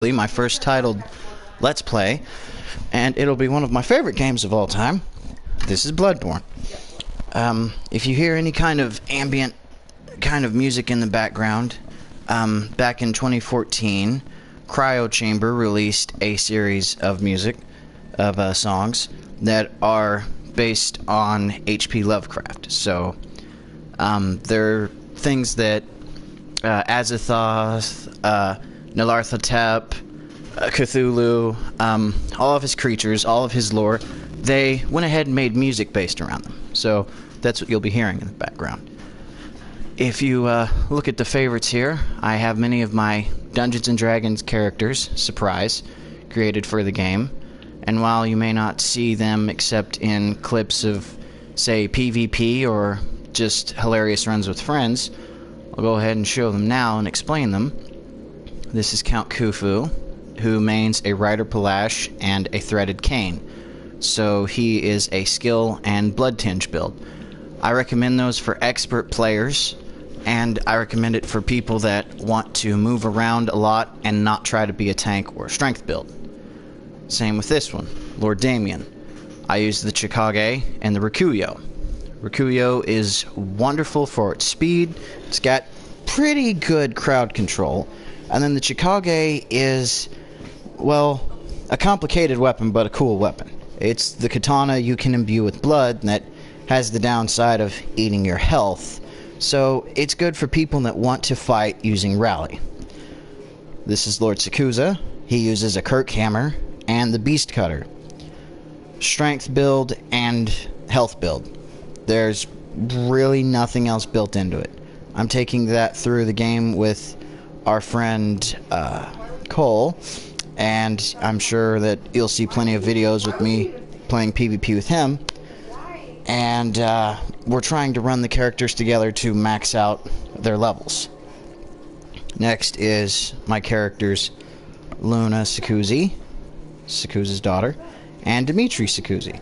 my first titled Let's Play, and it'll be one of my favorite games of all time. This is Bloodborne. If you hear any kind of ambient kind of music in the background, back in 2014, Cryo Chamber released a series of music, of songs, that are based on H.P. Lovecraft. So, they're things that Azathoth, Nyarlathotep, Cthulhu, all of his creatures, all of his lore, they went ahead and made music based around them. So that's what you'll be hearing in the background. If you look at the favorites here, I have many of my Dungeons & Dragons characters, surprise, created for the game. And while you may not see them except in clips of, say, PvP or just hilarious runs with friends, I'll go ahead and show them now and explain them. This is Count Khufu, who mains a Rider Palash and a Threaded Cane. So he is a skill and blood tinge build. I recommend those for expert players, and I recommend it for people that want to move around a lot and not try to be a tank or a strength build. Same with this one, Lord Damien. I use the Chikage and the Rikuyo. Rikuyo is wonderful for its speed. It's got pretty good crowd control. And then the Chikage is, well, a complicated weapon, but a cool weapon. It's the katana you can imbue with blood that has the downside of eating your health. So it's good for people that want to fight using rally. This is Lord Sakuza. He uses a Kirk hammer and the Beast Cutter. Strength build and health build. There's really nothing else built into it. I'm taking that through the game with our friend Cole, and I'm sure that you'll see plenty of videos with me playing PvP with him, and we're trying to run the characters together to max out their levels. Next is my characters Luna Sakuzi, Sakuza's daughter, and Dimitri Sakuzi,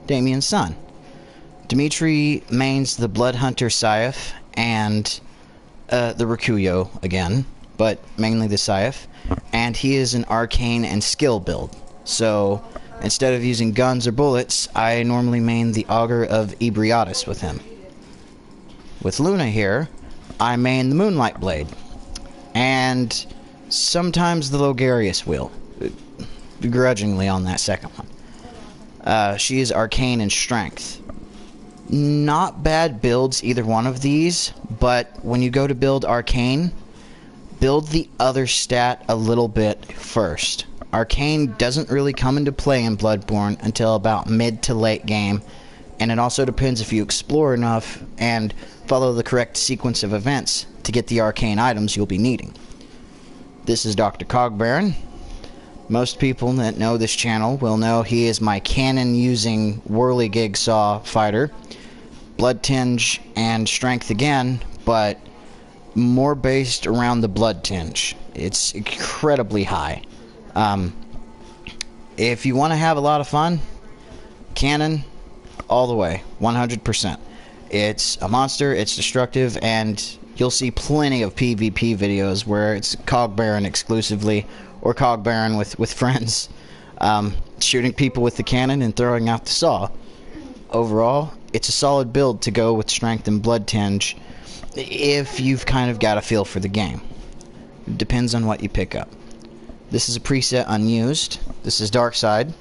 Damien's son. Dimitri mains the Blood Hunter Saif and the Rikuyo again, but mainly the Saif, and he is an arcane and skill build. So instead of using guns or bullets, I normally main the Augur of Ebriatus with him. With Luna here, I main the Moonlight Blade, and sometimes the Logarius Wheel, begrudgingly on that second one. She is arcane and strength. Not bad builds, either one of these, but when you go to build arcane, build the other stat a little bit first. Arcane doesn't really come into play in Bloodborne until about mid to late game, and it also depends if you explore enough and follow the correct sequence of events to get the arcane items you'll be needing. This is Dr. Cogbaron. Most people that know this channel will know he is my cannon-using whirligig saw fighter. Blood tinge and strength again, but more based around the blood tinge. It's incredibly high. If you want to have a lot of fun, cannon all the way, 100%. It's a monster, it's destructive, and you'll see plenty of PvP videos where it's Cogbaron exclusively, or Cogbaron with friends, shooting people with the cannon and throwing out the saw. Overall, it's a solid build to go with strength and blood tinge if you've kind of got a feel for the game. It depends on what you pick up. This is a preset unused. This is Darkside.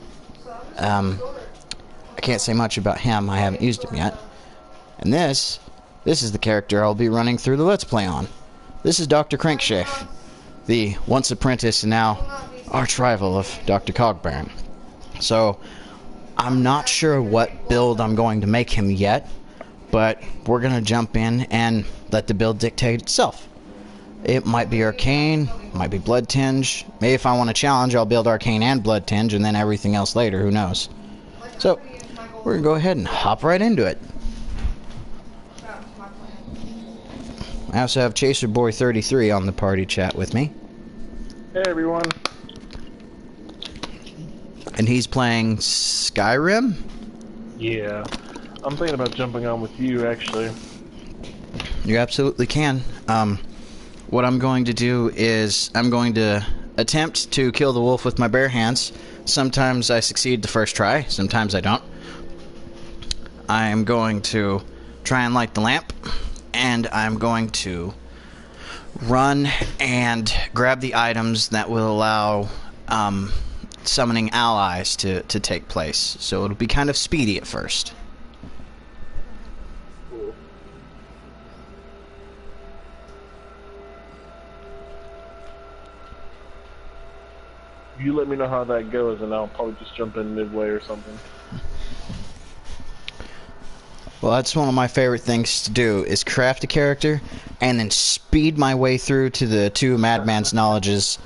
I can't say much about him. I haven't used him yet. And this is the character I'll be running through the Let's Play on. This is Dr. Crankshaft, the once apprentice and now arch rival of Dr. Cogbaron. So, I'm not sure what build I'm going to make him yet, but we're going to jump in and let the build dictate itself. It might be arcane, might be blood tinge. Maybe if I want a challenge, I'll build arcane and blood tinge, and then everything else later, who knows. So, we're going to go ahead and hop right into it. I also have ChaserBoy33 on the party chat with me. Hey everyone. And he's playing Skyrim? Yeah. I'm thinking about jumping on with you, actually. You absolutely can. What I'm going to do is I'm going to attempt to kill the wolf with my bare hands. Sometimes I succeed the first try, sometimes I don't. I am going to try and light the lamp, and I'm going to run and grab the items that will allow summoning allies to take place. So it'll be kind of speedy at first. Cool. You let me know how that goes, and I'll probably just jump in midway or something. Well, that's one of my favorite things to do, is craft a character and then speed my way through to the two Madman's knowledges.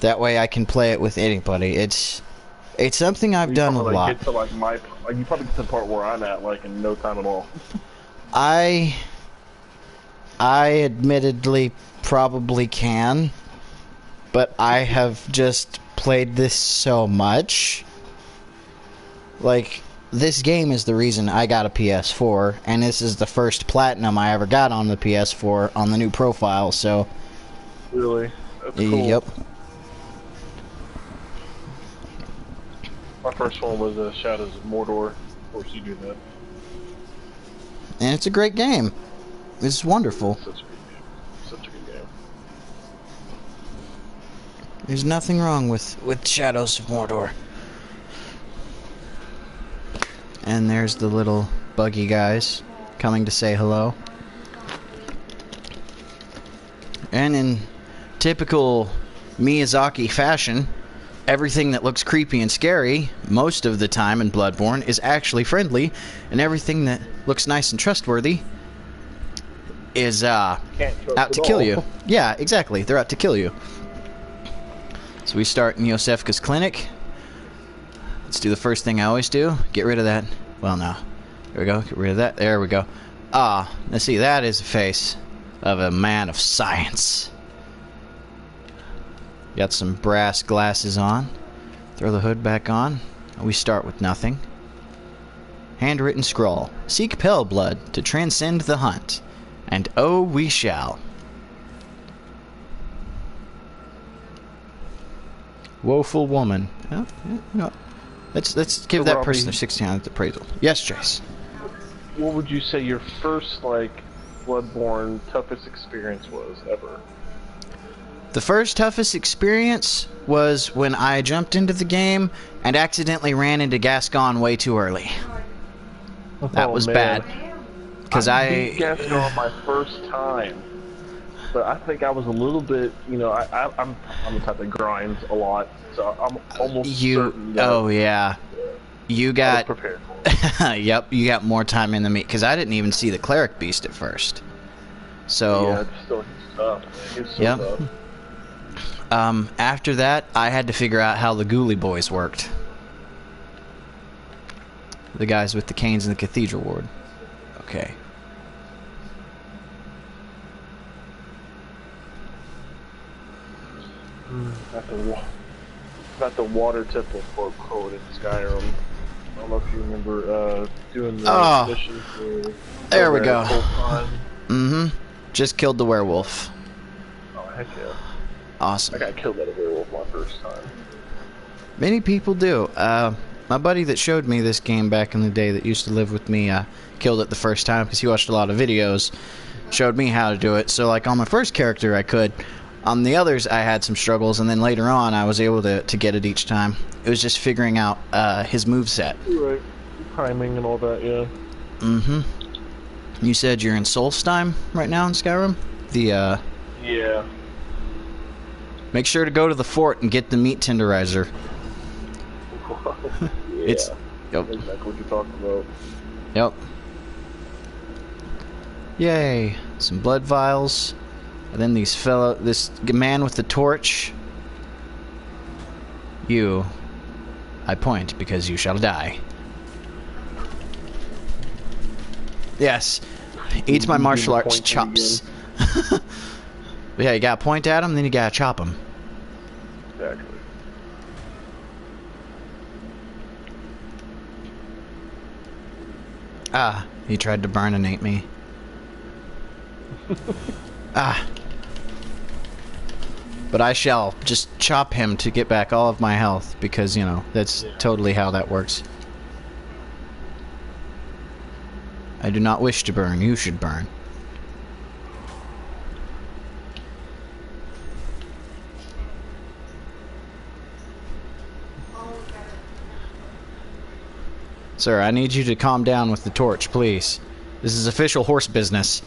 That way I can play it with anybody. It's something I've done a lot. Get to, like, you probably get to the part where I'm at, like, in no time at all. I admittedly probably can, but I have just played this so much. Like, this game is the reason I got a PS4, and this is the first platinum I ever got on the PS4 on the new profile, so... Really? That's cool. Yep. My first one was Shadows of Mordor. Of course you do that. And it's a great game. It's wonderful. Such a good game. Such a good game. There's nothing wrong with Shadows of Mordor. And there's the little buggy guys coming to say hello. And in typical Miyazaki fashion, everything that looks creepy and scary most of the time in Bloodborne is actually friendly, and everything that looks nice and trustworthy is out to kill you. Yeah, exactly. They're out to kill you. So we start in Yosefka's clinic. Let's do the first thing I always do. Get rid of that. Well, no. There we go. Get rid of that. There we go. Ah, let's see. That is the face of a man of science. Got some brass glasses on. Throw the hood back on. We start with nothing. Handwritten scroll. Seek pale blood to transcend the hunt. And oh, we shall. Woeful woman. Oh, yeah, no. Let's give that person a 16 on the appraisal. Yes, Jace. What would you say your first, like, Bloodborne toughest experience was ever? The first toughest experience was when I jumped into the game and accidentally ran into Gascon way too early. That was bad. Because I beat Gascon my first time. But I think I was a little bit, you know, I'm the type that grinds a lot, so I'm almost certain that... Oh, yeah. You got... I was prepared for it. Yep, you got more time in than me, because I didn't even see the cleric beast at first. So... Yeah, it's still tough. It's so tough. After that, I had to figure out how the Ghoulie boys worked. The guys with the canes in the cathedral ward. Okay. Got the water temple code in Skyrim. I don't know if you remember doing the mission for... There we go. Mm-hmm. Just killed the werewolf. Oh, heck yeah. Awesome. I got killed by a werewolf my first time. Many people do. My buddy that showed me this game back in the day that used to live with me killed it the first time because he watched a lot of videos, showed me how to do it. So, like, on my first character I could. On the others I had some struggles, and then later on I was able to get it each time. It was just figuring out his moveset. Right. Timing and all that, yeah. Mm-hmm. You said you're in Solstheim right now in Skyrim? The, Yeah. Make sure to go to the fort and get the meat tenderizer. Yeah. It's... Yep. That's exactly what you're talking about. Yep. Yay. Some blood vials. And then this man with the torch. You, I point because you shall die. Yes, eats my martial arts chops. Yeah, you gotta point at him, then you gotta chop him. Exactly. Ah, he tried to burninate me. But I shall just chop him to get back all of my health, because, you know, that's totally how that works. I do not wish to burn. You should burn. Sir, I need you to calm down with the torch, please. This is official horse business.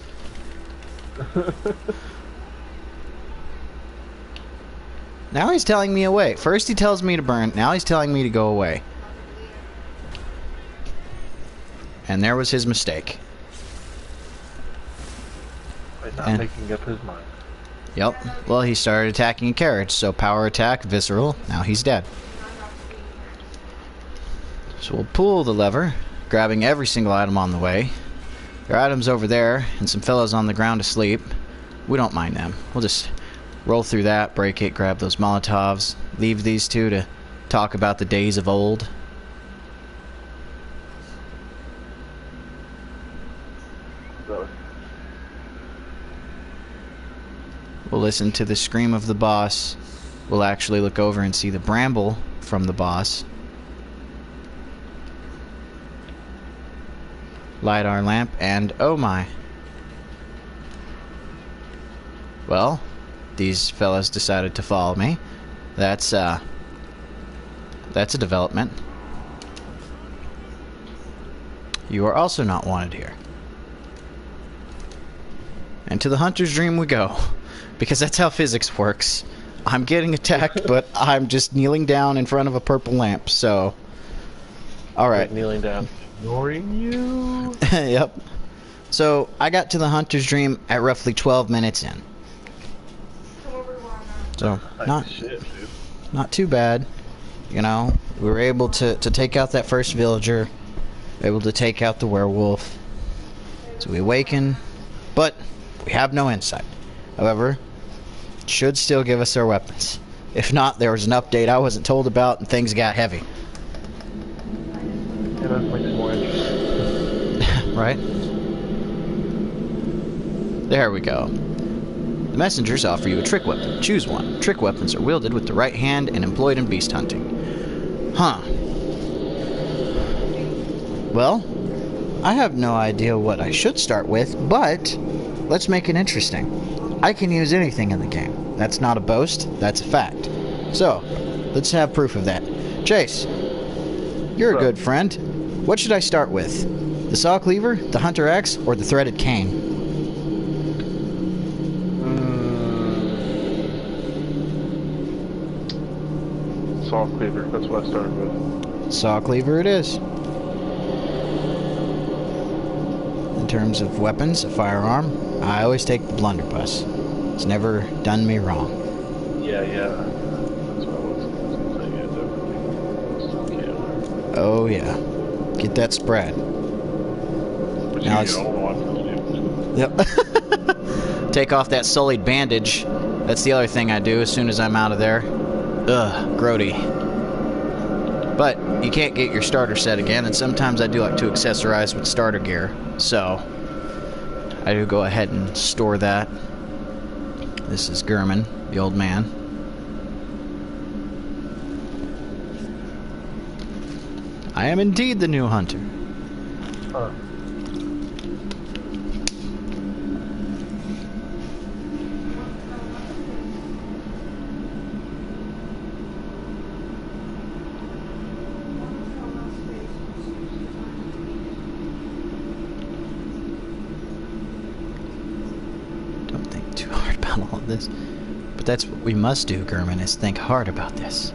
Now he's telling me away. First he tells me to burn, now he's telling me to go away. And there was his mistake. By not making up his mind. Yep. Well, he started attacking a carriage, so power attack, visceral, now he's dead. So we'll pull the lever, grabbing every single item on the way. There are items over there, and some fellows on the ground asleep. We don't mind them. We'll just roll through that, break it, grab those Molotovs, leave these two to talk about the days of old. We'll listen to the scream of the boss. We'll actually look over and see the bramble from the boss. Light our lamp, and oh my. Well, these fellas decided to follow me. That's a development. You are also not wanted here. And to the hunter's dream we go. Because that's how physics works. I'm getting attacked, but I'm just kneeling down in front of a purple lamp, so... Alright. Kneeling down. Ignoring you. Yep. So, I got to the hunter's dream at roughly 12 minutes in. So, not too bad. You know, we were able to take out that first villager. Able to take out the werewolf. So we awaken, but we have no insight. However, it should still give us our weapons. If not, there was an update I wasn't told about and things got heavy. Yeah, that makes it more interesting. Right? There we go. The messengers offer you a trick weapon. Choose one. Trick weapons are wielded with the right hand and employed in beast hunting. Huh. Well, I have no idea what I should start with, but let's make it interesting. I can use anything in the game. That's not a boast, that's a fact. So, let's have proof of that. Chase, you're a good friend. What should I start with? The saw cleaver, the hunter axe, or the threaded cane? Saw cleaver, that's what I started with. Saw cleaver it is. In terms of weapons, a firearm, I always take the blunderbuss. It's never done me wrong. Yeah. That's what I was going to say. Yeah, oh yeah. Get that spread. But now you don't want to. Yep. Take off that sullied bandage. That's the other thing I do as soon as I'm out of there. Ugh, grody. But you can't get your starter set again, and sometimes I do like to accessorize with starter gear. So, I do go ahead and store that. This is Gurman, the old man. I am indeed the new hunter. Huh. All of this, but that's what we must do, Gurman, is think hard about this.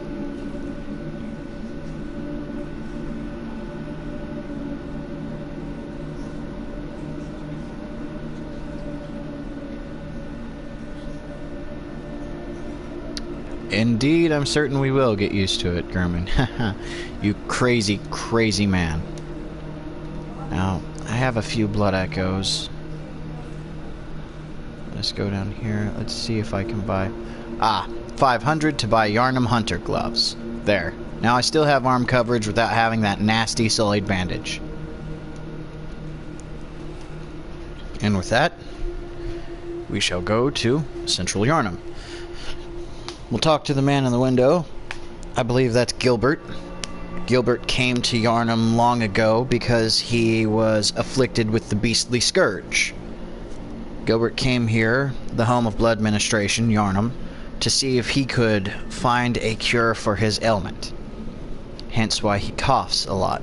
Indeed, I'm certain we will get used to it, Gurman. You crazy, crazy man. Now, I have a few blood echoes. Let's go down here. Let's see if I can buy... 500 to buy Yarnum Hunter gloves. There. Now I still have arm coverage without having that nasty sullied bandage. And with that, we shall go to Central Yarnum. We'll talk to the man in the window. I believe that's Gilbert. Gilbert came to Yharnam long ago because he was afflicted with the beastly scourge. Gilbert came here, the home of blood ministration, Yharnam, to see if he could find a cure for his ailment. Hence why he coughs a lot.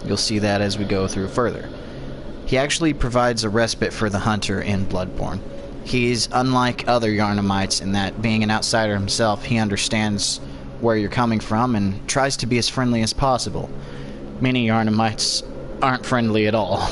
You'll see that as we go through further. He actually provides a respite for the hunter in Bloodborne. He's unlike other Yharnamites in that, being an outsider himself, he understands where you're coming from and tries to be as friendly as possible. Many Yharnamites aren't friendly at all.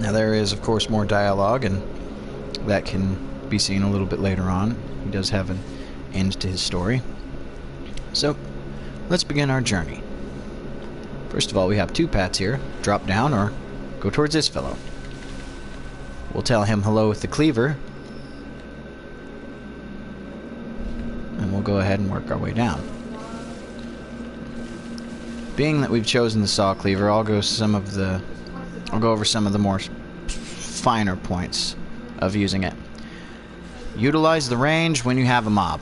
Now there is, of course, more dialogue, and that can be seen a little bit later on. He does have an end to his story. So, let's begin our journey. First of all, we have two paths here. Drop down or go towards this fellow. We'll tell him hello with the cleaver, and we'll go ahead and work our way down. Being that we've chosen the saw cleaver, I'll go over some of the more finer points of using it. Utilize the range when you have a mob.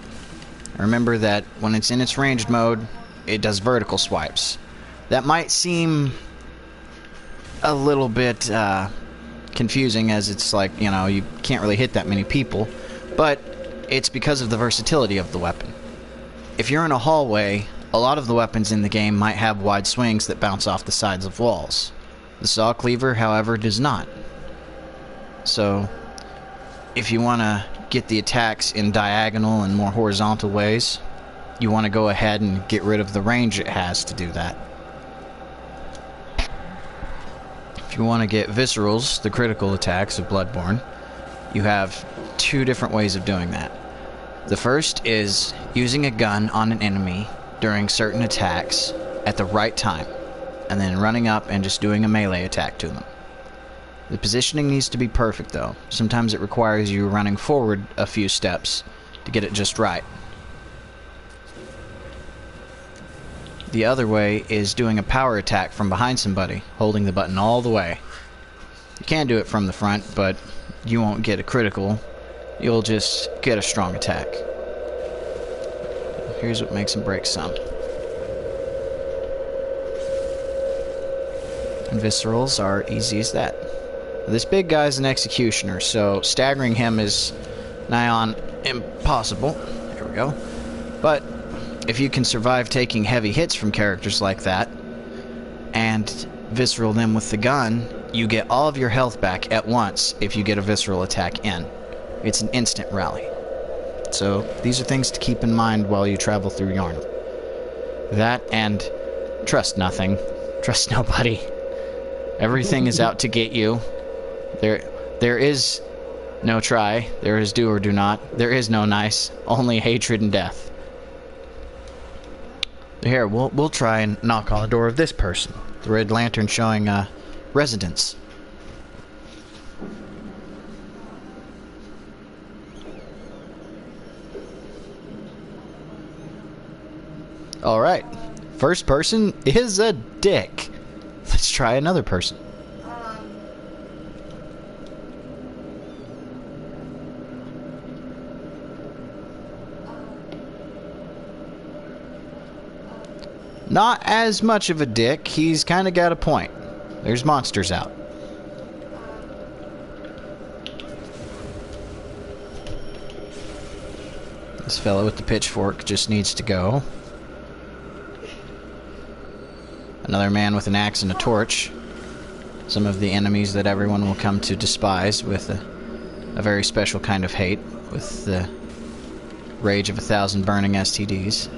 Remember that when it's in its ranged mode, it does vertical swipes. That might seem a little bit confusing, as it's like, you know, you can't really hit that many people, but it's because of the versatility of the weapon. If you're in a hallway, a lot of the weapons in the game might have wide swings that bounce off the sides of walls. The saw cleaver, however, does not. So, if you want to get the attacks in diagonal and more horizontal ways, you want to go ahead and get rid of the range it has to do that. If you want to get viscerals, the critical attacks of Bloodborne, you have two different ways of doing that. The first is using a gun on an enemy during certain attacks at the right time, and then running up and just doing a melee attack to them. The positioning needs to be perfect, though. Sometimes it requires you running forward a few steps to get it just right. The other way is doing a power attack from behind somebody, holding the button all the way. You can do it from the front, but you won't get a critical. You'll just get a strong attack. Here's what makes him break some. And viscerals are easy as that. This big guy's an executioner, so staggering him is nigh on impossible. There we go. But if you can survive taking heavy hits from characters like that, and visceral them with the gun, you get all of your health back at once if you get a visceral attack in. It's an instant rally. So these are things to keep in mind while you travel through Yharnam. That, and trust nothing. Trust nobody. Everything is out to get you. There is no try. There is do or do not. There is no nice. Only hatred and death. Here, we'll try and knock on the door of this person. The red lantern showing residence. Alright. First person is a dick. Let's try another person. Not as much of a dick. He's kind of got a point. There's monsters out. This fellow with the pitchfork just needs to go. Another man with an axe and a torch. Some of the enemies that everyone will come to despise with a very special kind of hate, with the rage of 1,000 burning STDs.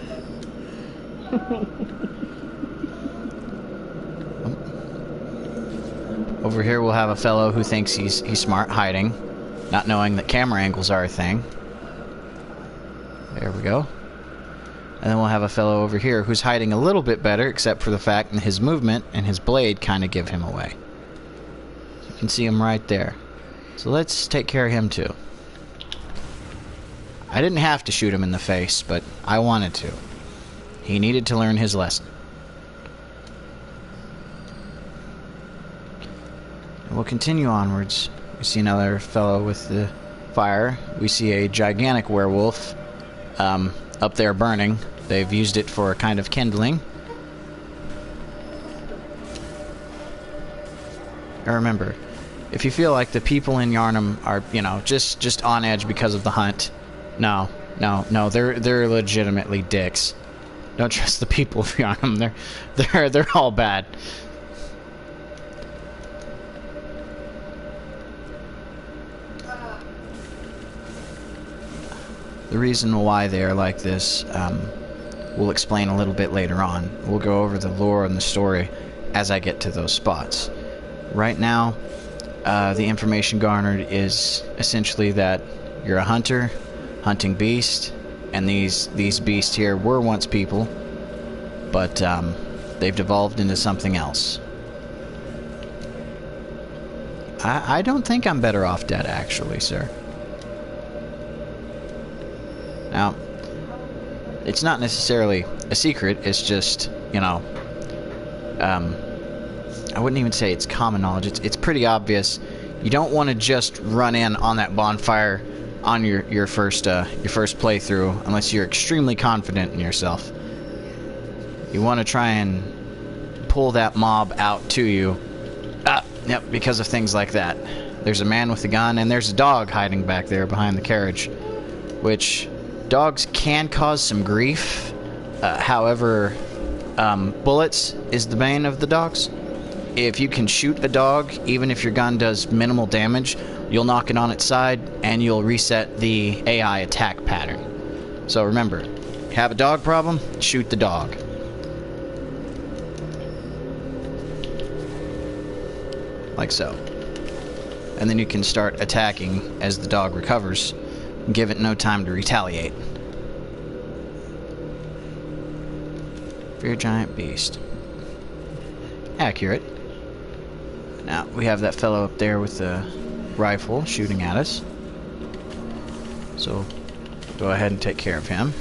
Over here we'll have a fellow who thinks he's smart, hiding, not knowing that camera angles are a thing. There we go. And then we'll have a fellow over here who's hiding a little bit better, except for the fact that his movement and his blade kind of give him away. You can see him right there. So let's take care of him too. I didn't have to shoot him in the face, but I wanted to. He needed to learn his lesson. And we'll continue onwards. We see another fellow with the fire. We see a gigantic werewolf up there burning. They've used it for a kind of kindling. And remember, if you feel like the people in Yharnam are, you know, just on edge because of the hunt, no, they're legitimately dicks. Don't trust the people of Yharnam. They're all bad. The reason why they are like this, we'll explain a little bit later on. We'll go over the lore and the story as I get to those spots. Right now, the information garnered is essentially that you're a hunter, hunting beasts, and these beasts here were once people, but they've devolved into something else. I don't think I'm better off dead, actually, sir. Now, it's not necessarily a secret, it's just, you know, I wouldn't even say it's common knowledge, it's pretty obvious. You don't want to just run in on that bonfire on your first playthrough unless you're extremely confident in yourself. You want to try and pull that mob out to you. Yep, because of things like that. There's a man with a gun, and there's a dog hiding back there behind the carriage, which dogs can cause some grief. However, bullets is the bane of the dogs. If you can shoot a dog, even if your gun does minimal damage, you'll knock it on its side, and you'll reset the AI attack pattern. So remember, have a dog problem, shoot the dog. Like so. And then you can start attacking as the dog recovers. Give it no time to retaliate. Fear giant beast. Accurate. Now, we have that fellow up there with the rifle shooting at us. So, go ahead and take care of him.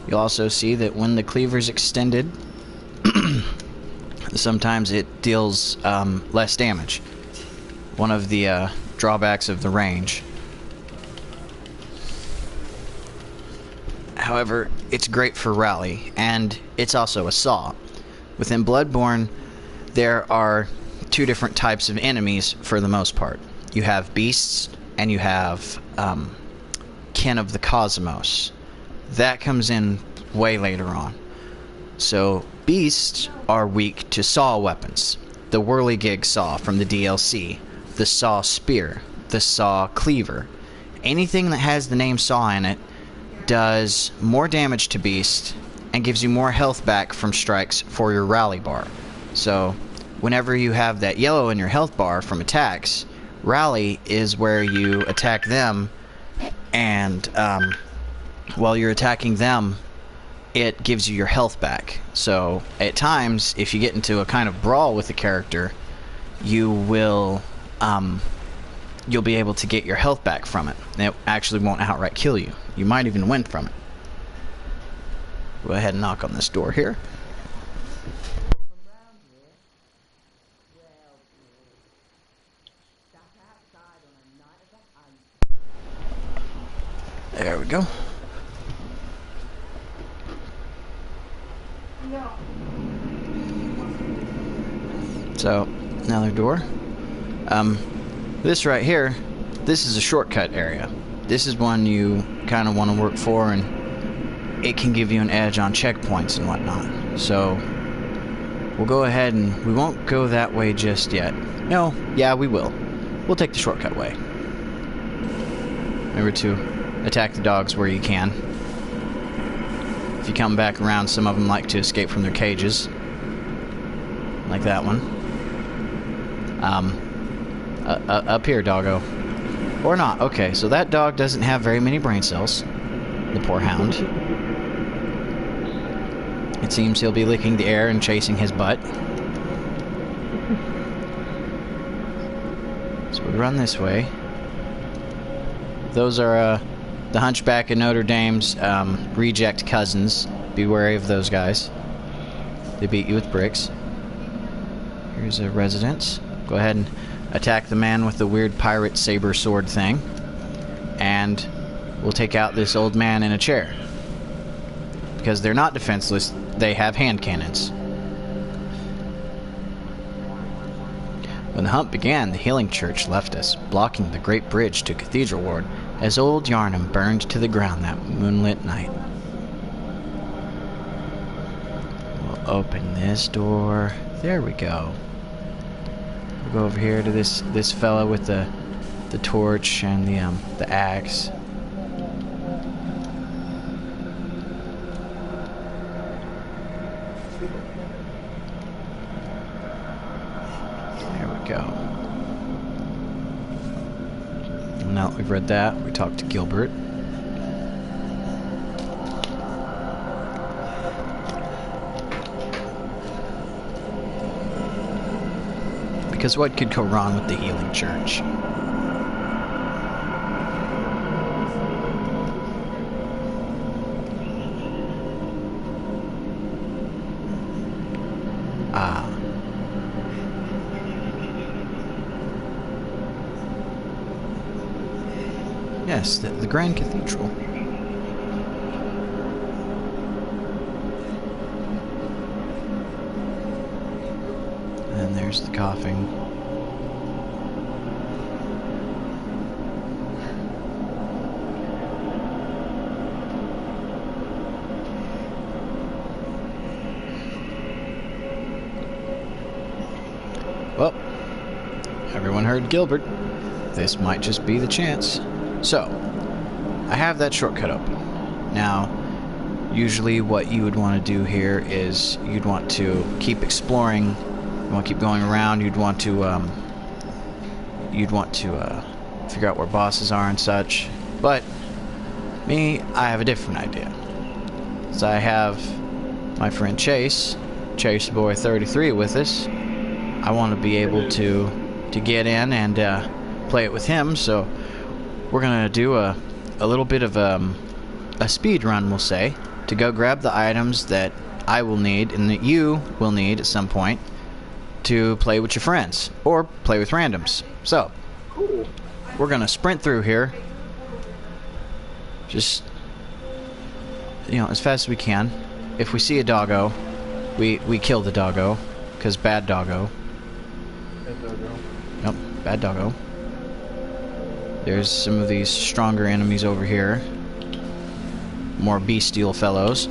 You'll also see that when the cleaver's extended, sometimes it deals less damage. One of the drawbacks of the range. However, it's great for rally, and it's also a saw. Within Bloodborne, there are two different types of enemies for the most part. You have beasts, and you have kin of the cosmos. That comes in way later on. So, beasts are weak to saw weapons. The whirligig saw from the DLC, the saw spear, the saw cleaver. Anything that has the name saw in it does more damage to beast and gives you more health back from strikes for your rally bar. So, whenever you have that yellow in your health bar from attacks, rally is where you attack them, and while you're attacking them, it gives you your health back. So at times, if you get into a kind of brawl with the character, you will you'll be able to get your health back from it. It actually won't outright kill you. You might even win from it. Go ahead and knock on this door here. There we go. So, another door. This right here, this is a shortcut area. This is one you kind of want to work for, and it can give you an edge on checkpoints and whatnot. So, we'll go ahead and we won't go that way just yet. No, yeah, we will. We'll take the shortcut way. Remember to attack the dogs where you can. If you come back around, some of them like to escape from their cages. Like that one. Up here, doggo. Or not. Okay, so that dog doesn't have very many brain cells. The poor hound. It seems he'll be licking the air and chasing his butt. So we run this way. Those are the Hunchback of Notre Dame's reject cousins. Be wary of those guys. They beat you with bricks. Here's a residence. Go ahead and attack the man with the weird pirate saber sword thing. And we'll take out this old man in a chair. Because they're not defenseless, they have hand cannons. When the hunt began, the healing church left us, blocking the great bridge to Cathedral Ward, as old Yarnum burned to the ground that moonlit night. We'll open this door. There we go. We'll go over here to this fella with the torch and the axe. There we go. And now that we've read that, we talk to Gilbert. Because what could go wrong with the healing church? Ah. Yes, the Grand Cathedral. And there's the coughing. Well, everyone heard Gilbert. This might just be the chance. So, I have that shortcut open. Now, usually what you would want to do here is you'd want to keep exploring. You want to keep going around. You'd want to figure out where bosses are and such. But me, I have a different idea. So I have my friend Chase Boy 33 with us. I want to be able to get in and play it with him. So we're gonna do a little bit of a speed run, we'll say, to go grab the items that I will need and that you will need at some point to play with your friends or play with randoms. So we're gonna sprint through here, just as fast as we can. If we see a doggo, we kill the doggo, because bad doggo. Bad doggo. Yep, bad doggo. There's some of these stronger enemies over here. More bestial fellows.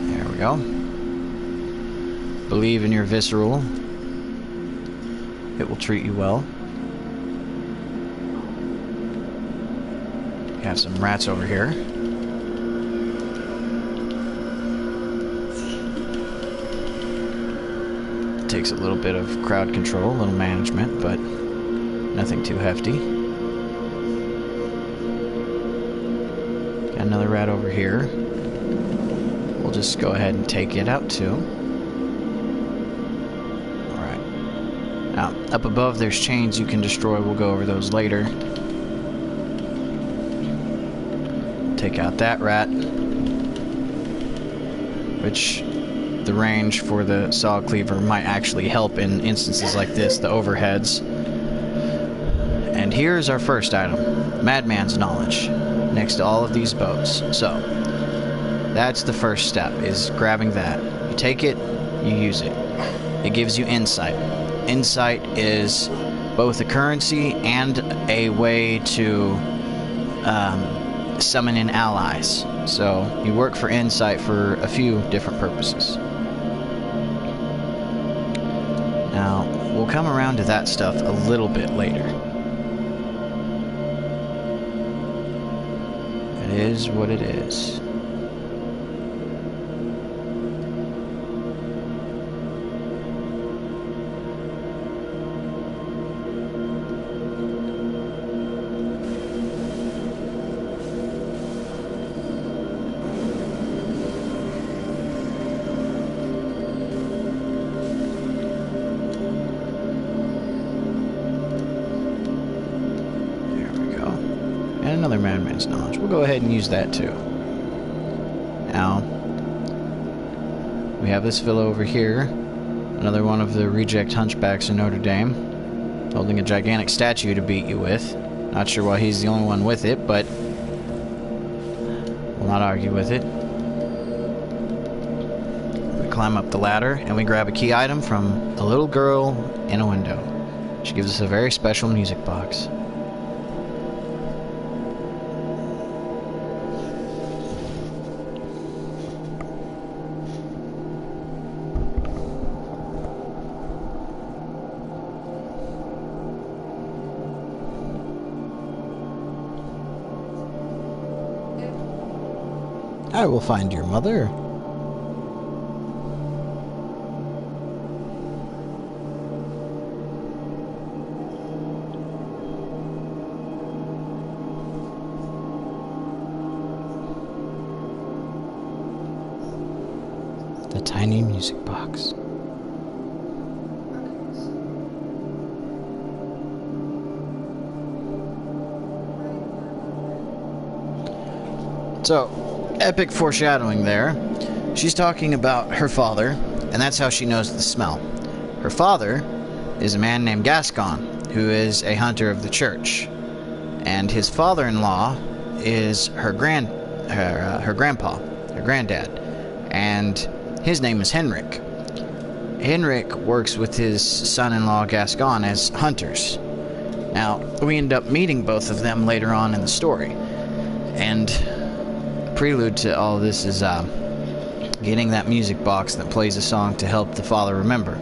There we go. Believe in your visceral. It will treat you well. We have some rats over here. Takes a little bit of crowd control, a little management, but nothing too hefty. Got another rat over here. We'll just go ahead and take it out too. Alright. Now, up above there's chains you can destroy. We'll go over those later. Take out that rat, which the range for the saw cleaver might actually help in instances like this, the overheads. And here's our first item, Madman's Knowledge, next to all of these boats. So that's the first step, is grabbing that. You take it, you use it. It gives you insight. Insight is both a currency and a way to summon in allies. So you work for insight for a few different purposes. Now, we'll come around to that stuff a little bit later. That is what it is. Another madman's knowledge. We'll go ahead and use that too. Now, we have this fellow over here, another one of the reject hunchbacks in Notre Dame, holding a gigantic statue to beat you with. Not sure why he's the only one with it, but we'll not argue with it. We climb up the ladder and we grab a key item from a little girl in a window. She gives us a very special music box. I will find your mother. The tiny music box. So, epic foreshadowing there. She's talking about her father, and that's how she knows the smell. Her father is a man named Gascon, who is a hunter of the church. And his father-in-law is her grandpa, her granddad. And his name is Henrik. Henrik works with his son-in-law Gascon as hunters. Now, we end up meeting both of them later on in the story. And prelude to all this is getting that music box that plays a song to help the father remember.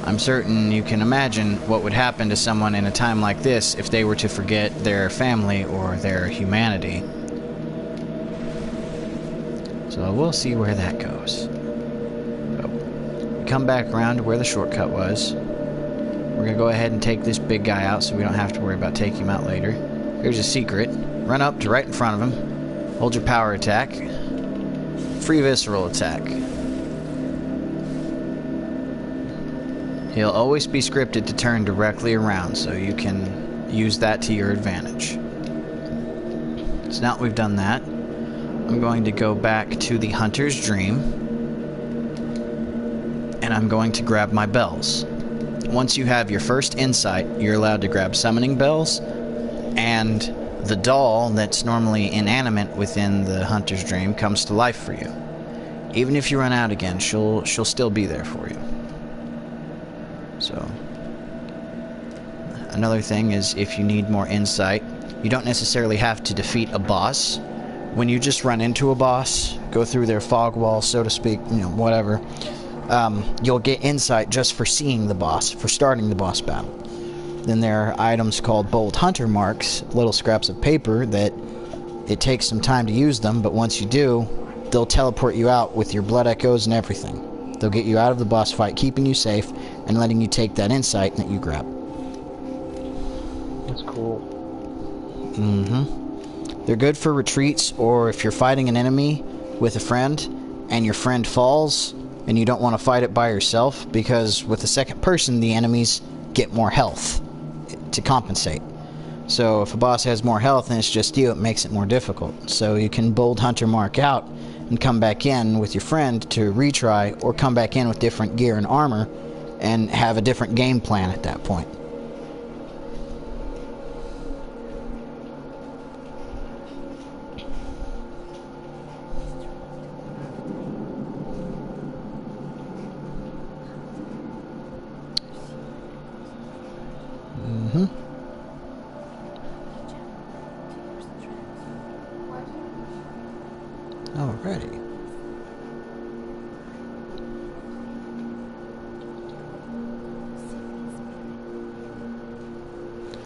I'm certain you can imagine what would happen to someone in a time like this if they were to forget their family or their humanity. So we'll see where that goes. So, we come back around to where the shortcut was. We're going to go ahead and take this big guy out so we don't have to worry about taking him out later. Here's a secret. Run up to right in front of him. Hold your power attack. Free visceral attack. He'll always be scripted to turn directly around, so you can use that to your advantage. So now that we've done that, I'm going to go back to the Hunter's Dream, and I'm going to grab my bells. Once you have your first insight, you're allowed to grab summoning bells, and the doll that's normally inanimate within the Hunter's Dream comes to life for you. Even if you run out again, she'll still be there for you. So, another thing is if you need more insight, you don't necessarily have to defeat a boss. When you just run into a boss, go through their fog wall, so to speak, whatever, you'll get insight just for seeing the boss, for starting the boss battle. Then there are items called bold hunter marks, little scraps of paper that it takes some time to use them, but once you do, they'll teleport you out with your blood echoes and everything. They'll get you out of the boss fight, keeping you safe, and letting you take that insight that you grab. That's cool. Mm-hmm. They're good for retreats, or if you're fighting an enemy with a friend, and your friend falls, and you don't want to fight it by yourself, because with the second person, the enemies get more health to compensate. So if a boss has more health and it's just you, it makes it more difficult. So you can bold hunter mark out and come back in with your friend to retry, or come back in with different gear and armor and have a different game plan at that point. Mm-hmm. Alrighty.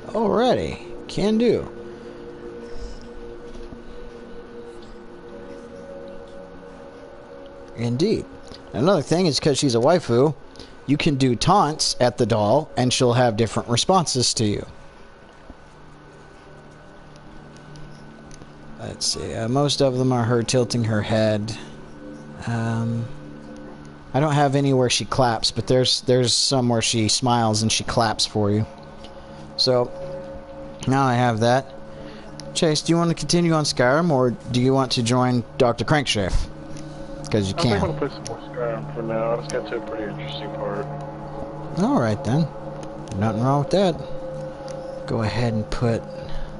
Alrighty. Can do. Indeed. Another thing is because she's a waifu, you can do taunts at the doll, and she'll have different responses to you. Let's see. Most of them are her tilting her head. I don't have any where she claps, but there's some where she smiles and she claps for you. So, now I have that. Chase, do you want to continue on Skyrim, or do you want to join Dr. Crankshaft? Because you can. I think I'm going to play some more Skyrim for now. I just got to a pretty interesting part. Alright then. Nothing wrong with that. Go ahead and put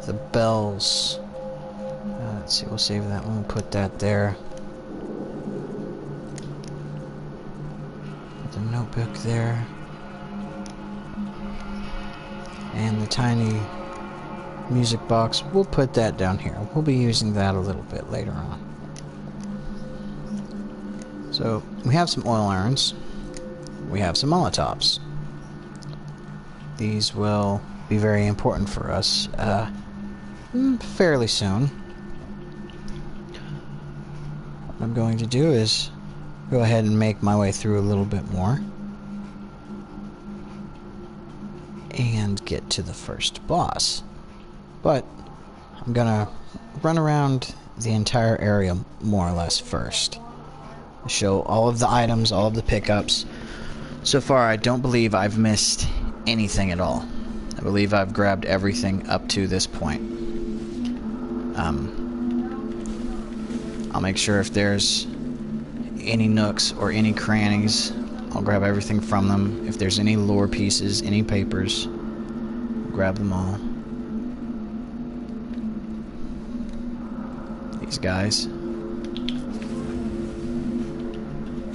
the bells. Let's see, we'll save that one. We'll put that there. Put the notebook there. And the tiny music box, we'll put that down here. We'll be using that a little bit later on. So, we have some oil urns. We have some Molotovs. These will be very important for us fairly soon. What I'm going to do is go ahead and make my way through a little bit more and get to the first boss. But I'm gonna run around the entire area more or less first. Show all of the items, all of the pickups. So far, I don't believe I've missed anything at all. I believe I've grabbed everything up to this point. I'll make sure if there's any nooks or any crannies, I'll grab everything from them. If there's any lore pieces, any papers, grab them all. These guys.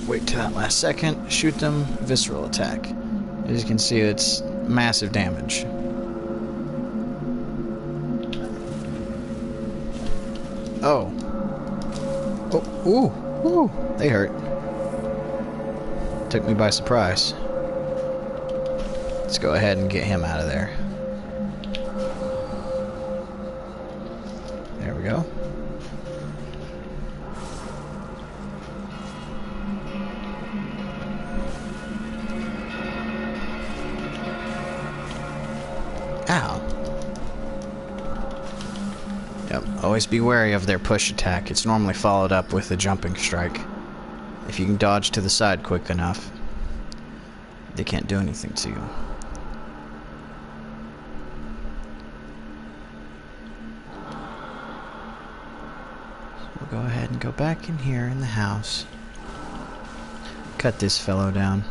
Wait till that last second, shoot them, visceral attack. As you can see, it's massive damage. Oh. Oh, ooh, ooh, they hurt. Took me by surprise. Let's go ahead and get him out of there. There we go. Ow. Yep, always be wary of their push attack. It's normally followed up with a jumping strike. If you can dodge to the side quick enough, they can't do anything to you. So we'll go ahead and go back in here in the house. Cut this fellow down.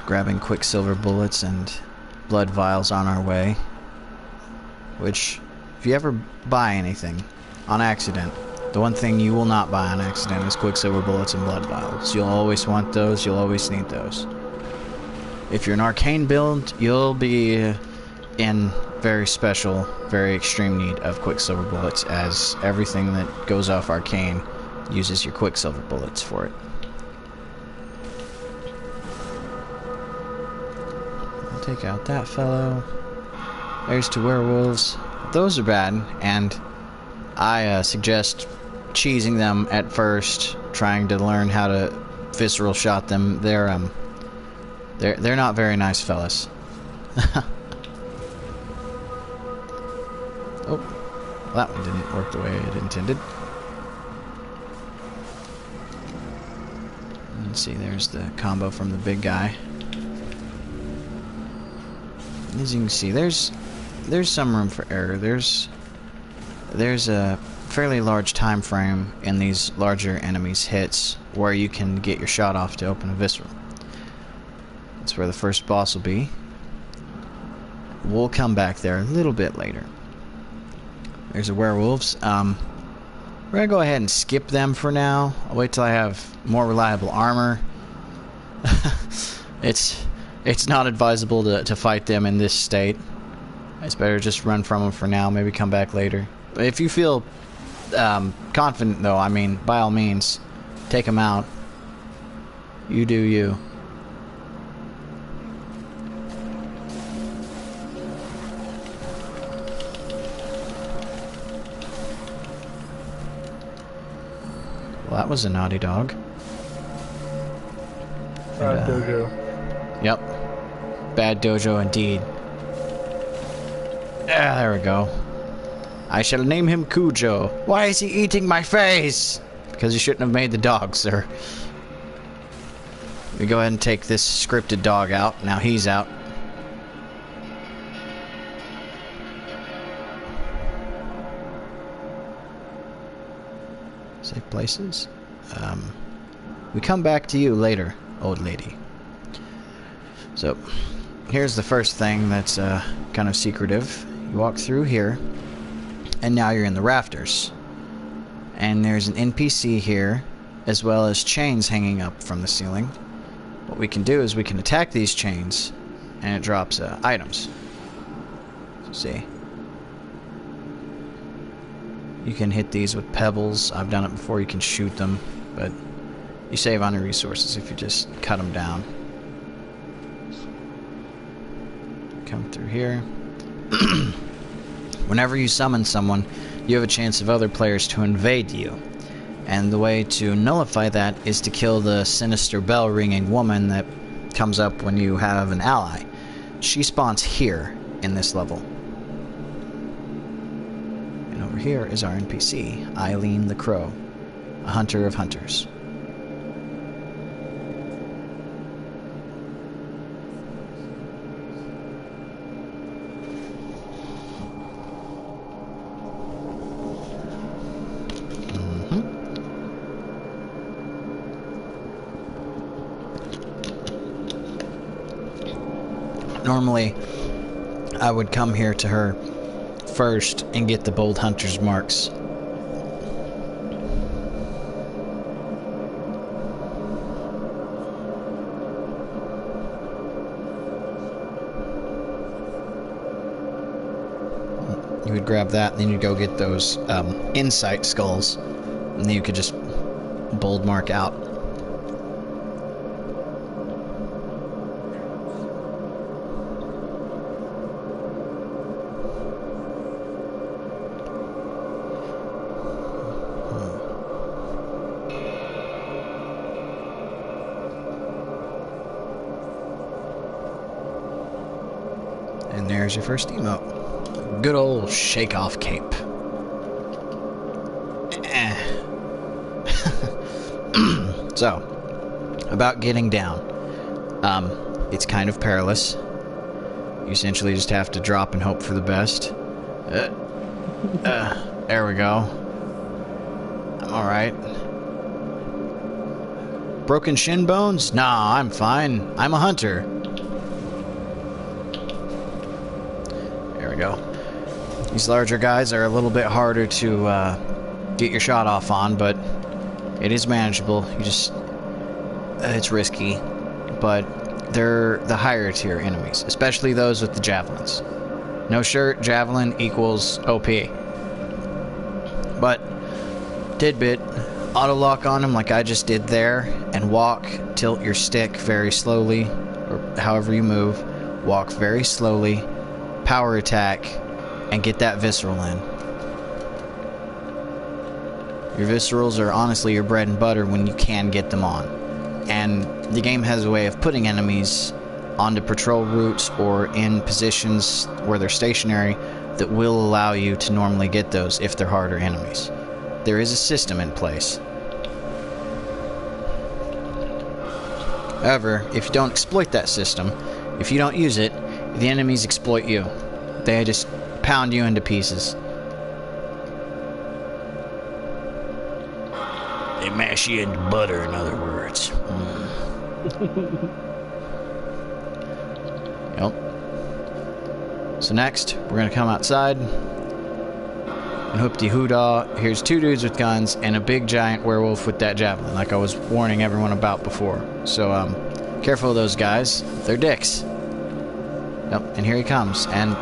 Grabbing quicksilver bullets and blood vials on our way. Which, if you ever buy anything on accident, the one thing you will not buy on accident is quicksilver bullets and blood vials. You'll always want those, you'll always need those. If you're an arcane build, you'll be in very special, very extreme need of quicksilver bullets, as everything that goes off arcane uses your quicksilver bullets for it. Take out that fellow. There's 2 werewolves. Those are bad, and I suggest cheesing them at first, trying to learn how to visceral shot them. They're not very nice fellas. Oh, that one didn't work the way it intended. Let's see, there's the combo from the big guy. As you can see, there's some room for error. There's a fairly large time frame in these larger enemies' hits where you can get your shot off to open a visceral. That's where the first boss will be. We'll come back there a little bit later. There's the werewolves. We're gonna go ahead and skip them for now. I'll wait till I have more reliable armor. It's not advisable to fight them in this state. It's better just run from them for now, maybe come back later. But if you feel confident, though, I mean, by all means, take them out. You do you. Well, that was a naughty dog. Bad dojo. Yep. Bad dojo indeed. Ah, there we go. I shall name him Cujo. Why is he eating my face? Because you shouldn't have made the dog, sir. We go ahead and take this scripted dog out. Now he's out. Safe places. We come back to you later, old lady. So, here's the first thing that's kind of secretive. You walk through here, and now you're in the rafters. And there's an NPC here, as well as chains hanging up from the ceiling. What we can do is we can attack these chains, and it drops items. See? You can hit these with pebbles. I've done it before. You can shoot them, but you save on your resources if you just cut them down. Come through here. Whenever you summon someone, you have a chance of other players to invade you. And the way to nullify that is to kill the sinister bell-ringing woman that comes up when you have an ally. She spawns here in this level. And over here is our NPC, Eileen the Crow, a hunter of hunters. Normally, I would come here to her first and get the Bold Hunter's marks. You would grab that, and then you'd go get those insight skulls, and then you could just bold mark out. And there's your first emote. Good old shake-off cape. So, about getting down. It's kind of perilous. You essentially just have to drop and hope for the best. There we go. I'm alright. Broken shin bones? Nah, I'm fine. I'm a hunter. Go. These larger guys are a little bit harder to get your shot off on, but it is manageable. You just it's risky, but they're the higher tier enemies, especially those with the javelins. No shirt, javelin equals OP. But tidbit, auto lock on them like I just did there, and walk, tilt your stick very slowly, or however you move, walk very slowly, power attack, and get that visceral in. Your viscerals are honestly your bread and butter when you can get them on. And the game has a way of putting enemies onto patrol routes or in positions where they're stationary that will allow you to normally get those if they're harder enemies. There is a system in place. However, if you don't exploit that system, if you don't use it, the enemies exploit you. They just pound you into pieces. They mash you into butter, in other words. Yep. So next, we're going to come outside. And hoop-de-hoo-dah, here's two dudes with guns and a big giant werewolf with that javelin, like I was warning everyone about before. So, careful of those guys. They're dicks. Yep, and here he comes. And,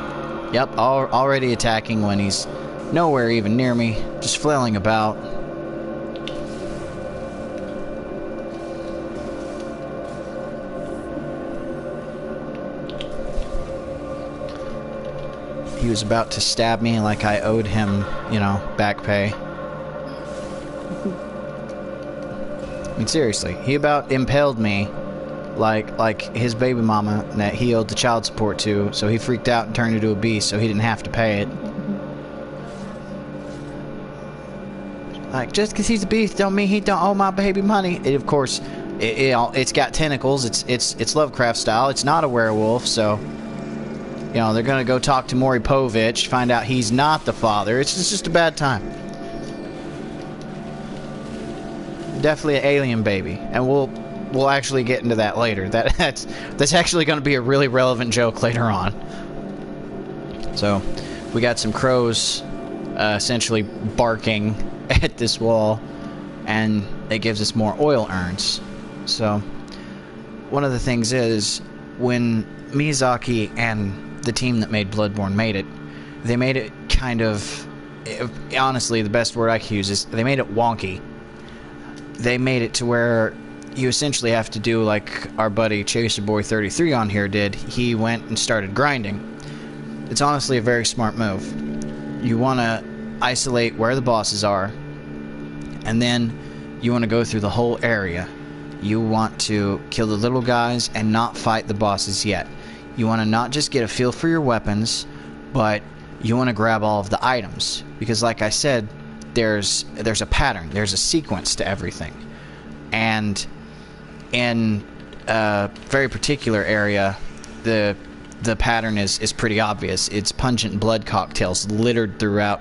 yep, already attacking when he's nowhere even near me, just flailing about. He was about to stab me like I owed him, you know, back pay. I mean, seriously, he about impaled me like his baby mama that he owed the child support to, so he freaked out and turned into a beast so he didn't have to pay it. Like, just because he's a beast don't mean he don't owe my baby money. Of course, it's got tentacles. It's Lovecraft style. It's not a werewolf, so you know they're gonna go talk to Maury Povich, find out he's not the father. It's just a bad time. Definitely an alien baby, and we'll actually get into that later. That's actually going to be a really relevant joke later on. So, we got some crows essentially barking at this wall, and it gives us more oil urns. So, one of the things is, when Miyazaki and the team that made Bloodborne made it, they made it kind of, honestly, the best word I could use is, they made it wonky. They made it to where you essentially have to do like our buddy Chaser Boy 33 on here did. He went and started grinding. It's honestly a very smart move. You want to isolate where the bosses are, and then you want to go through the whole area. You want to kill the little guys and not fight the bosses yet. You want to not just get a feel for your weapons, but you want to grab all of the items. Because like I said, there's a pattern, there's a sequence to everything. And in a very particular area, the pattern is pretty obvious. It's pungent blood cocktails littered throughout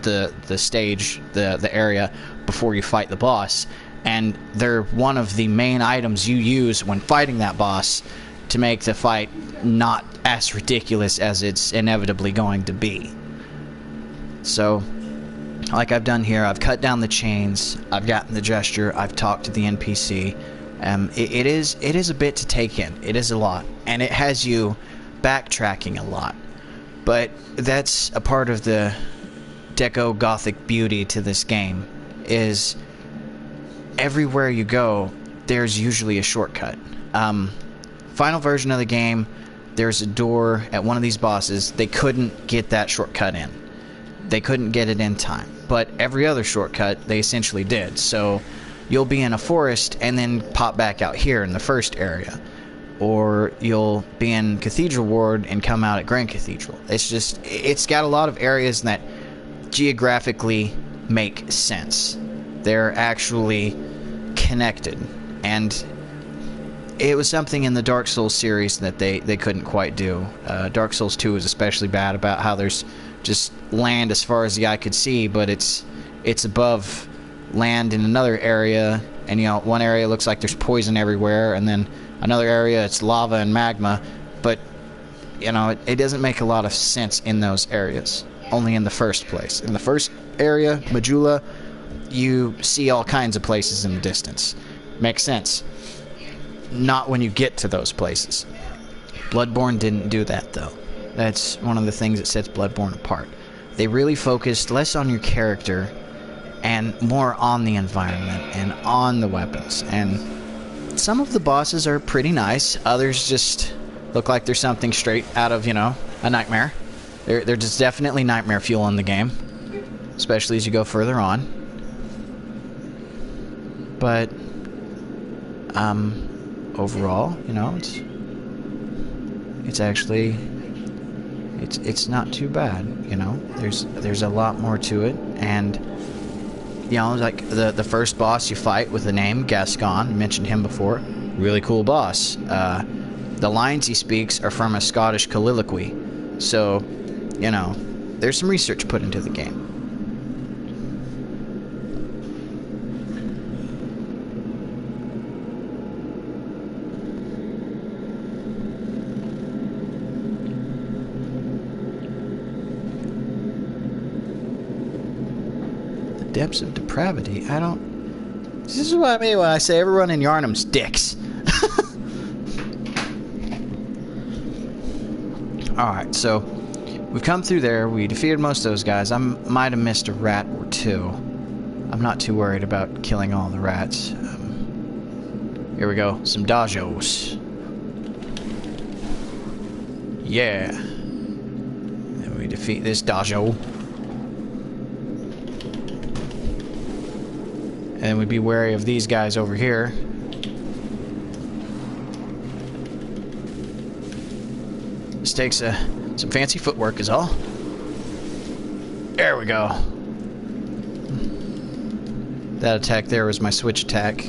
the stage, the area, before you fight the boss. And they're one of the main items you use when fighting that boss to make the fight not as ridiculous as it's inevitably going to be. So, like I've done here, I've cut down the chains, I've gotten the gesture, I've talked to the NPC. It is a bit to take in. It is a lot. And it has you backtracking a lot. But that's a part of the Deco Gothic beauty to this game, is everywhere you go, there's usually a shortcut. Final version of the game, there's a door at one of these bosses. They couldn't get that shortcut in. They couldn't get it in time. But every other shortcut, they essentially did. So you'll be in a forest and then pop back out here in the first area. Or you'll be in Cathedral Ward and come out at Grand Cathedral. It's got a lot of areas that geographically make sense. They're actually connected. And it was something in the Dark Souls series that they couldn't quite do. Dark Souls 2 is especially bad about how there's just land as far as the eye could see, but it's above land in another area, and you know, one area looks like there's poison everywhere, and then another area it's lava and magma, but you know, it doesn't make a lot of sense in those areas, only in the first place. In the first area, Majula, you see all kinds of places in the distance. Makes sense. Not when you get to those places. Bloodborne didn't do that, though. That's one of the things that sets Bloodborne apart. They really focused less on your character and more on the environment and on the weapons. And some of the bosses are pretty nice. Others just look like they're something straight out of, you know, a nightmare. They're just definitely nightmare fuel in the game, especially as you go further on. But overall, you know, it's actually it's not too bad, you know. There's a lot more to it, and you know, like the first boss you fight with the name Gascon, I mentioned him before, really cool boss. The lines he speaks are from a Scottish colloquy, so you know, there's some research put into the game. Depths of depravity. This is what I mean when I say everyone in Yharnam's dicks. Alright, so we've come through there. We defeated most of those guys. I might have missed a rat or two. I'm not too worried about killing all the rats. Here we go. Some dojos. Yeah. Then we defeat this dojo. And we'd be wary of these guys over here. This takes some fancy footwork is all. There we go. That attack there was my switch attack.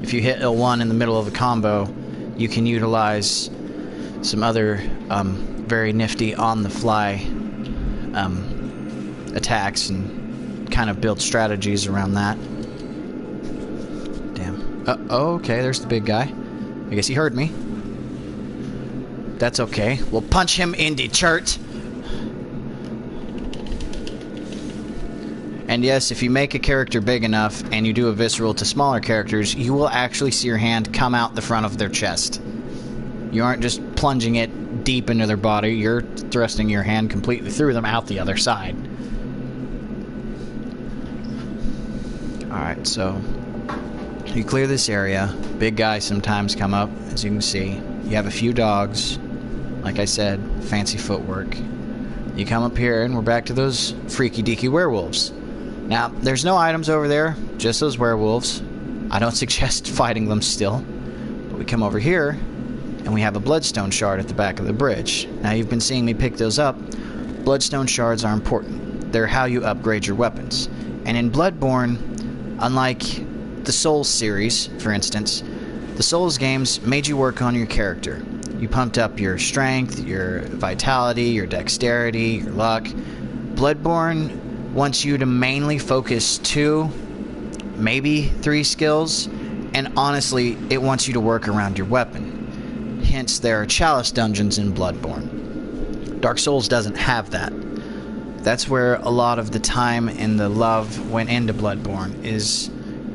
If you hit L1 in the middle of a combo, you can utilize some other very nifty on-the-fly attacks and kind of build strategies around that. Damn. Oh, okay, there's the big guy. I guess he heard me. That's okay. We'll punch him in the chart. And yes, if you make a character big enough and you do a visceral to smaller characters, you will actually see your hand come out the front of their chest. You aren't just plunging it deep into their body, you're thrusting your hand completely through them out the other side. Alright, so you clear this area. Big guys sometimes come up, as you can see. You have a few dogs. Like I said, fancy footwork. You come up here and we're back to those freaky deaky werewolves. Now, there's no items over there, just those werewolves. I don't suggest fighting them still. But we come over here, and we have a bloodstone shard at the back of the bridge. Now, you've been seeing me pick those up. Bloodstone shards are important. They're how you upgrade your weapons. And in Bloodborne, unlike the Souls series, for instance, the Souls games made you work on your character. You pumped up your strength, your vitality, your dexterity, your luck. Bloodborne wants you to mainly focus 2, maybe 3 skills, and honestly, it wants you to work around your weapon. Hence, there are chalice dungeons in Bloodborne. Dark Souls doesn't have that. That's where a lot of the time and the love went into Bloodborne, is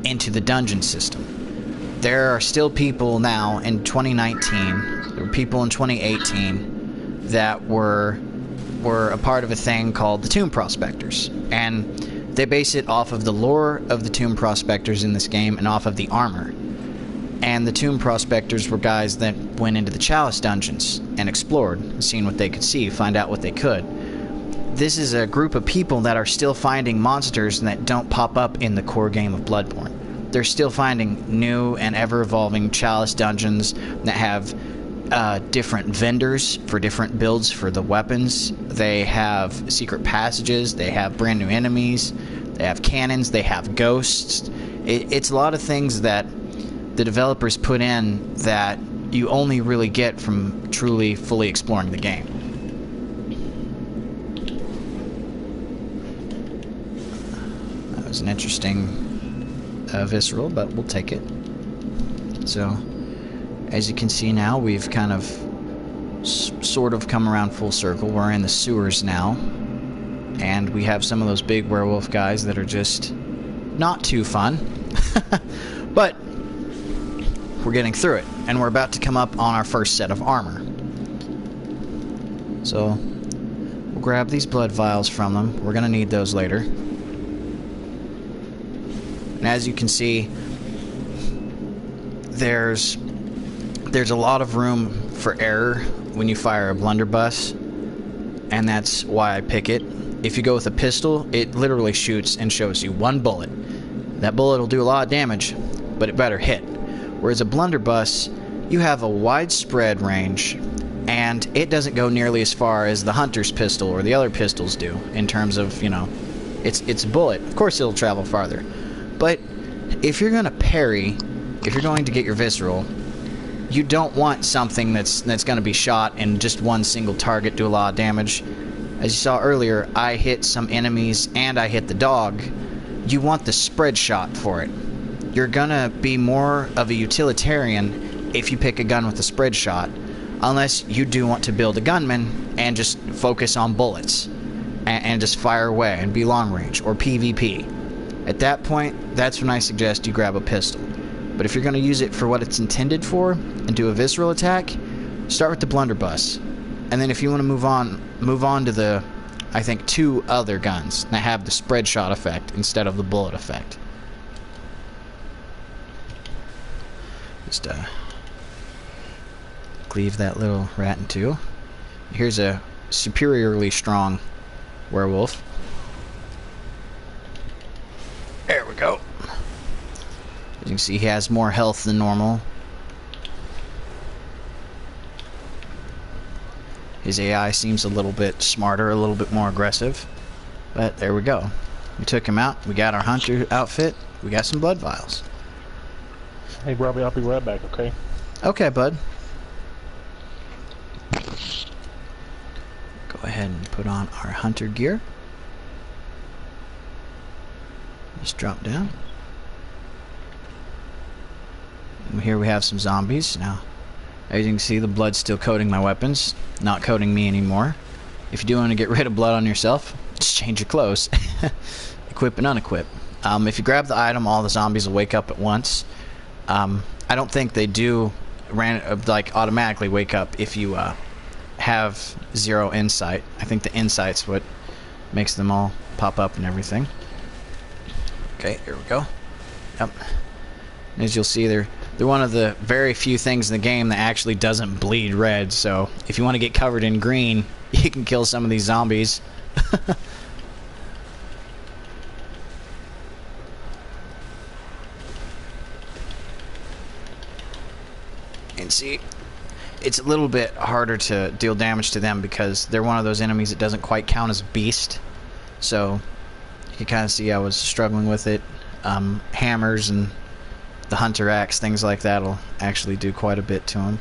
into the dungeon system. There are still people now in 2019, there were people in 2018 that were a part of a thing called the Tomb Prospectors, and they base it off of the lore of the Tomb Prospectors in this game and off of the armor. And the Tomb Prospectors were guys that went into the Chalice dungeons and explored, seen what they could see, find out what they could. This is a group of people that are still finding monsters that don't pop up in the core game of Bloodborne. They're still finding new and ever-evolving Chalice dungeons that have different vendors for different builds for the weapons. They have secret passages, they have brand new enemies, they have cannons, they have ghosts. It's a lot of things that the developers put in that you only really get from truly fully exploring the game. That was an interesting visceral, but we'll take it. So as you can see now, we've kind of sort of come around full circle. We're in the sewers now, and we have some of those big werewolf guys that are just not too fun. But we're getting through it, and we're about to come up on our first set of armor. So we'll grab these blood vials from them. We're going to need those later. And as you can see, there's a lot of room for error when you fire a blunderbuss, and that's why I pick it. If you go with a pistol, it literally shoots and shows you one bullet. That bullet will do a lot of damage, but it better hit. Whereas a blunderbuss, you have a widespread range, and it doesn't go nearly as far as the hunter's pistol or the other pistols do in terms of, you know, it's a bullet. Of course it'll travel farther. But if you're going to parry, if you're going to get your visceral, you don't want something that's going to be shot and just one single target do a lot of damage. As you saw earlier, I hit some enemies and I hit the dog. You want the spread shot for it. You're gonna be more of a utilitarian if you pick a gun with a spread shot, unless you do want to build a gunman and just focus on bullets and just fire away and be long range or PvP. At that point, that's when I suggest you grab a pistol. But if you're going to use it for what it's intended for and do a visceral attack, start with the blunderbuss. And then if you want to move on to the, I think, 2 other guns that have the spread shot effect instead of the bullet effect. Just cleave that little rat in 2. Here's a superiorly strong werewolf. There we go. You can see he has more health than normal. His AI seems a little bit smarter, a little bit more aggressive. But there we go. We took him out. We got our hunter outfit. We got some blood vials. Hey, Robbie, I'll be right back, okay? Okay, bud. Go ahead and put on our hunter gear. Just drop down. And here we have some zombies. Now, as you can see, the blood's still coating my weapons, not coating me anymore. If you do want to get rid of blood on yourself, just change your clothes. Equip and unequip. If you grab the item, all the zombies will wake up at once. I don't think they do like automatically wake up if you have 0 insight. I think the insight's what makes them all pop up and everything. Okay, here we go. Yep. As you'll see, they're one of the very few things in the game that actually doesn't bleed red. So if you want to get covered in green, you can kill some of these zombies. And see, it's a little bit harder to deal damage to them because they're one of those enemies that doesn't quite count as beast. So you can kind of see I was struggling with it. Hammers and the hunter axe, things like that will actually do quite a bit to them.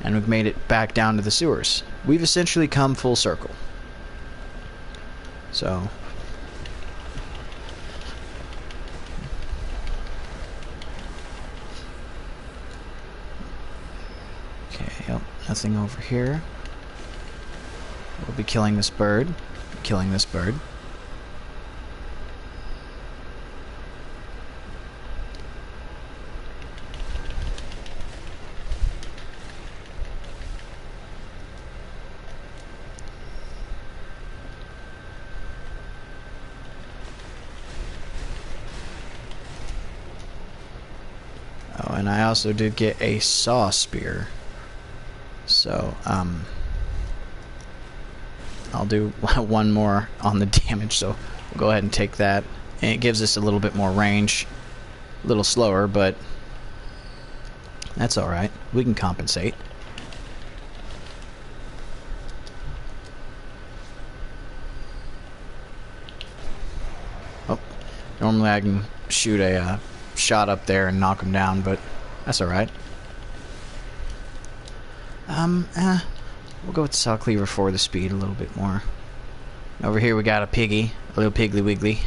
And we've made it back down to the sewers. We've essentially come full circle. So okay, yep, nothing over here. We'll be killing this bird. Killing this bird. Oh, and I also did get a saw spear. So, I'll do one more on the damage, so we'll go ahead and take that. And it gives us a little bit more range. A little slower, but that's alright. We can compensate. Oh, normally I can shoot a shot up there and knock him down, but that's alright. We'll go with the saw cleaver for the speed a little bit more. Over here we got a piggy, a little piggly wiggly.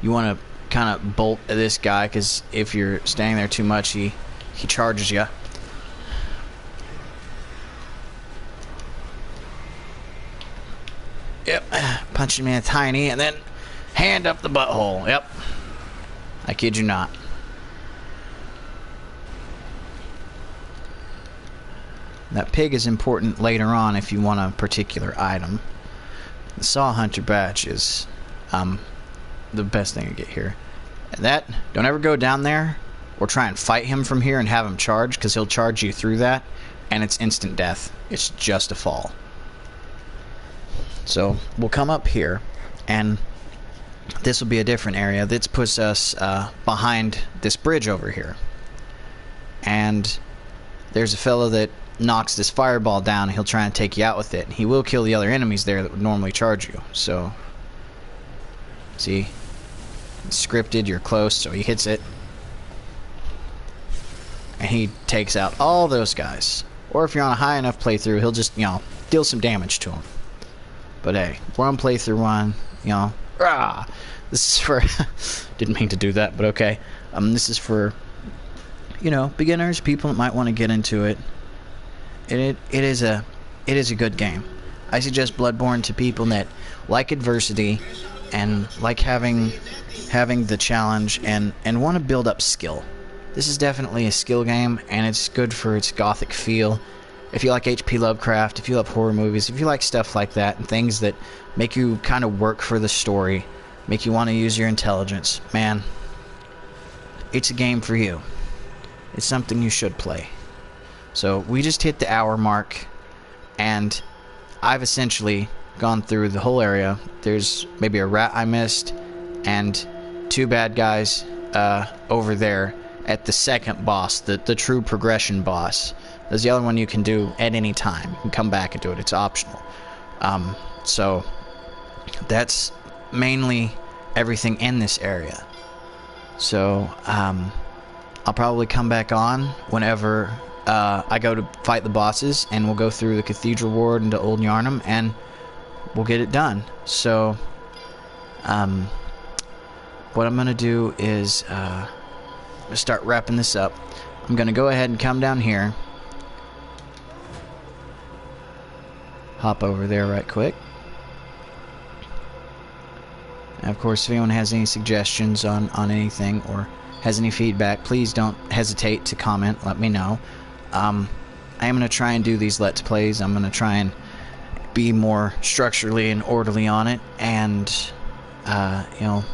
You want to kind of bolt at this guy, because if you're standing there too much, he charges you. Yep, punch him in a tiny, and then hand up the butthole. Yep, I kid you not. That pig is important later on if you want a particular item. The saw hunter badge is the best thing to get here. And that, don't ever go down there or try and fight him from here and have him charge, because he'll charge you through that, and it's instant death. It's just a fall. So we'll come up here, and this will be a different area. This puts us behind this bridge over here. And there's a fellow that knocks this fireball down, and he'll try and take you out with it. He will kill the other enemies there that would normally charge you. So, see? It's scripted, you're close, so he hits it. And he takes out all those guys. Or if you're on a high enough playthrough, he'll just, deal some damage to them. But hey, we're on playthrough 1, rah! This is for... didn't mean to do that, but okay. This is for, beginners, people that might want to get into it. It is a good game. I suggest Bloodborne to people that like adversity and like having the challenge and want to build up skill. This is definitely a skill game, and it's good for its gothic feel. If you like H.P. Lovecraft, if you love horror movies, if you like stuff like that and things that make you kind of work for the story, make you want to use your intelligence, man, it's a game for you. It's something you should play. So we just hit the hour mark, and I've essentially gone through the whole area. There's maybe a rat I missed, and 2 bad guys, over there at the second boss, the true progression boss. There's the other one you can do at any time. You can come back and do it. It's optional. So that's mainly everything in this area. So I'll probably come back on whenever I go to fight the bosses, and we'll go through the Cathedral Ward into Old Yarnum, and we'll get it done. So what I'm going to do is start wrapping this up. I'm going to go ahead and come down here. Hop over there right quick. And of course, if anyone has any suggestions on anything or has any feedback, please don't hesitate to comment. Let me know. I am going to try and do these Let's Plays. I'm going to try and be more structurally and orderly on it, and you know,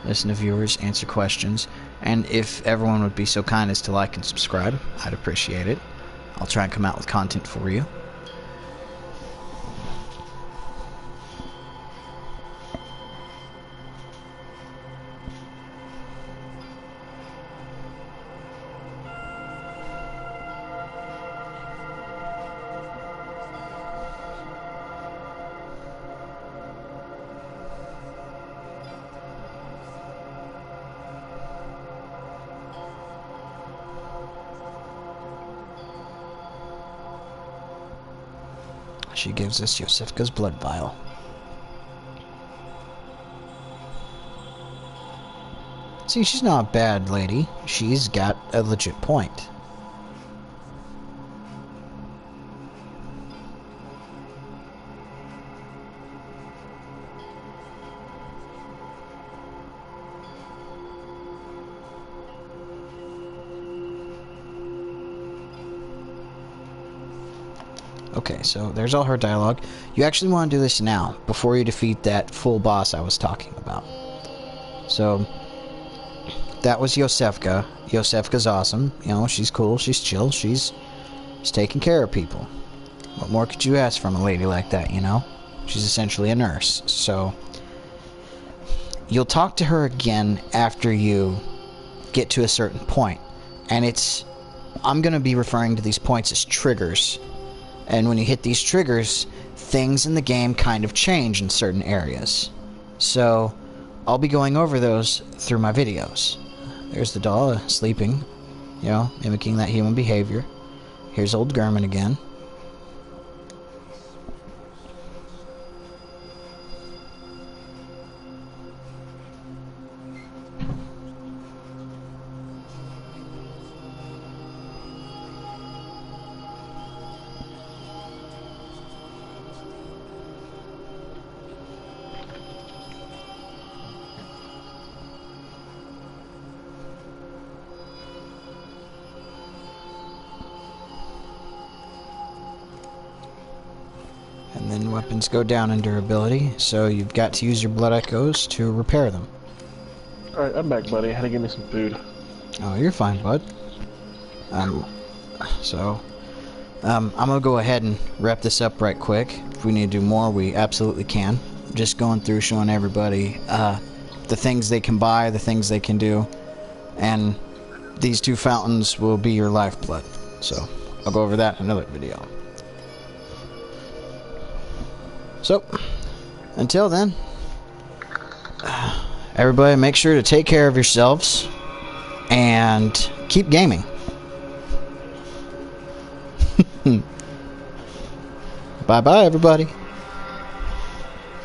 listen to viewers, answer questions, and if everyone would be so kind as to like and subscribe, I'd appreciate it. I'll try and come out with content for you. She gives us Yosefka's blood vial. See, she's not a bad lady. She's got a legit point. Okay, so there's all her dialogue. You actually want to do this now, before you defeat that full boss I was talking about. So, that was Yosefka. Yosefka's awesome. You know, she's cool, she's chill, she's taking care of people. What more could you ask from a lady like that, you know? She's essentially a nurse. So, you'll talk to her again after you get to a certain point. And I'm going to be referring to these points as triggers. And when you hit these triggers, things in the game kind of change in certain areas. So, I'll be going over those through my videos. There's the doll sleeping, you know, mimicking that human behavior. Here's old German again. And then weapons go down in durability, so you've got to use your blood echoes to repair them. Alright, I'm back, buddy. I had to give me some food. Oh, you're fine, bud. I'm gonna go ahead and wrap this up right quick. If we need to do more, we absolutely can. Just going through showing everybody the things they can buy, the things they can do, and these two fountains will be your lifeblood. So, I'll go over that in another video. So, until then, everybody make sure to take care of yourselves and keep gaming. Bye-bye, everybody.